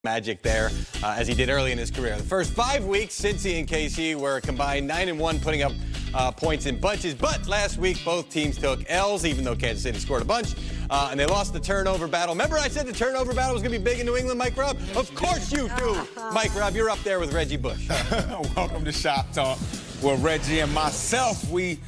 magic there as he did early in his career. The first 5 weeks, Cincy and KC were combined 9-1, putting up points in bunches. But last week, both teams took L's, even though Kansas City scored a bunch. And they lost the turnover battle. Remember I said the turnover battle was going to be big in New England, Mike Robb? Of course you do. Mike Robb, you're up there with Reggie Bush. Welcome to Shop Talk. Well, Reggie and myself, we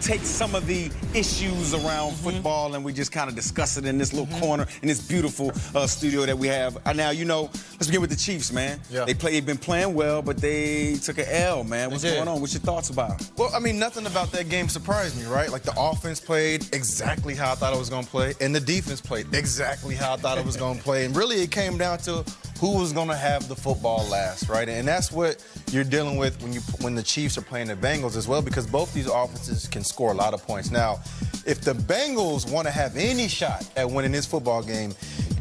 take some of the issues around football and we just kind of discuss it in this little corner in this beautiful studio that we have. Now, let's begin with the Chiefs, man. Yeah. They've been playing well, but they took an L, man. What's going on? What's your thoughts about it? Well, I mean, nothing about that game surprised me, right? Like, the offense played exactly how I thought it was going to play, and the defense played exactly how I thought it was going to play. And really, it came down to who was going to have the football last, right? And that's what you're dealing with when the Chiefs are playing the Bengals as well, because both these offenses can score a lot of points. Now, if the Bengals want to have any shot at winning this football game,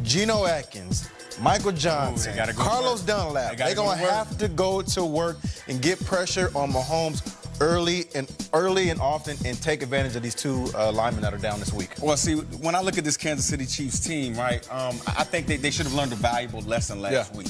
Geno Atkins, Michael Johnson, Carlos Dunlap, they're going to have to go to work and get pressure on Mahomes early and often, and take advantage of these two linemen that are down this week. Well, see, when I look at this Kansas City Chiefs team, right, I think they should have learned a valuable lesson last week.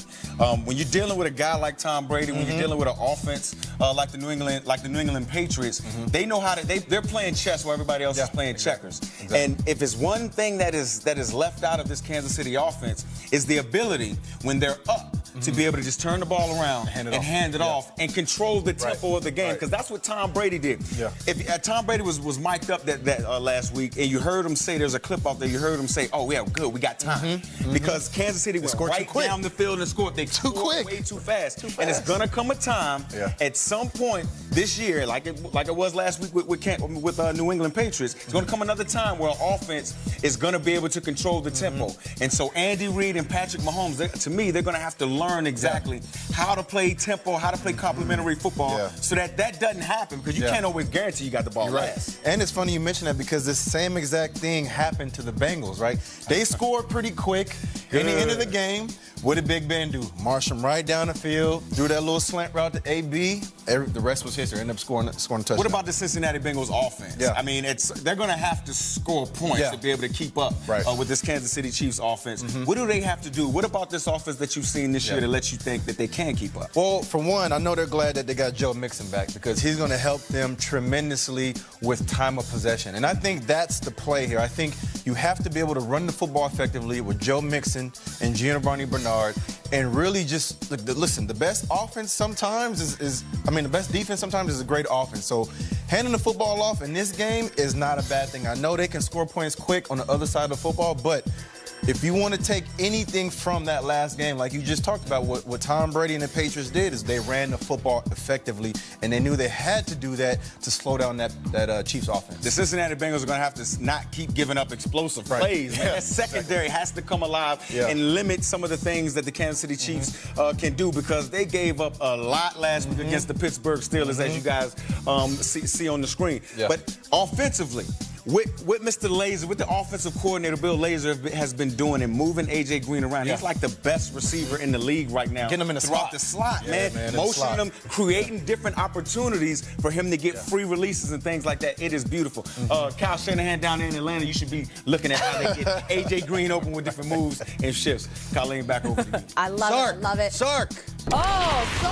When you're dealing with a guy like Tom Brady, when you're dealing with an offense like the New England Patriots, they know how to. They're playing chess while everybody else is playing checkers. Exactly. And if it's one thing that is left out of this Kansas City offense, is the ability when they're up to be able to just turn the ball around and hand it off and control the tempo of the game, because that's what Tom Brady did. Yeah. If Tom Brady was mic'd up that last week, and you heard him say, there's a clip out there, you heard him say, oh, yeah, good, we got time. Because Kansas City went right down the field and scored. They scored way too fast. And it's going to come a time at some point this year, like it was last week with New England Patriots, it's going to come another time where offense is going to be able to control the tempo. And so Andy Reid and Patrick Mahomes, to me, they're going to have to learn exactly how to play tempo, how to play complementary football, so that doesn't happen, because you can't always guarantee you got the ball last. And it's funny you mention that, because the same exact thing happened to the Bengals, right? They scored pretty quick in the end of the game. What did Big Ben do? March them right down the field, threw that little slant route to AB. The rest was history. Ended up scoring a touchdown. What about the Cincinnati Bengals offense? I mean, they're going to have to score points to be able to keep up with this Kansas City Chiefs offense. What do they have to do? What about this offense that you've seen this year that lets you think that they can keep up? Well, for one, I know they're glad that they got Joe Mixon back, because he's going to help them tremendously with time of possession. And I think that's the play here. I think you have to be able to run the football effectively with Joe Mixon and Giovanni Bernard, and really just listen. The best offense sometimes the best defense sometimes is a great offense. So handing the football off in this game is not a bad thing. I know they can score points quick on the other side of the football, but if you want to take anything from that last game, like you just talked about, what Tom Brady and the Patriots did is they ran the football effectively, and they knew they had to do that to slow down that Chiefs offense. The Cincinnati Bengals are going to have to not keep giving up explosive plays. That secondary has to come alive and limit some of the things that the Kansas City Chiefs can do, because they gave up a lot last week against the Pittsburgh Steelers, as you guys see on the screen. But offensively, what Mr. Laser, what the offensive coordinator Bill Lazor has been doing and moving A.J. Green around, he's like the best receiver in the league right now. Getting him in the throughout the slot, man. Motioning him, creating different opportunities for him to get free releases and things like that. It is beautiful. Kyle Shanahan down there in Atlanta, you should be looking at how they get A.J. Green open with different moves and shifts. Colleen, back over to you. I love it. Sark. Oh, so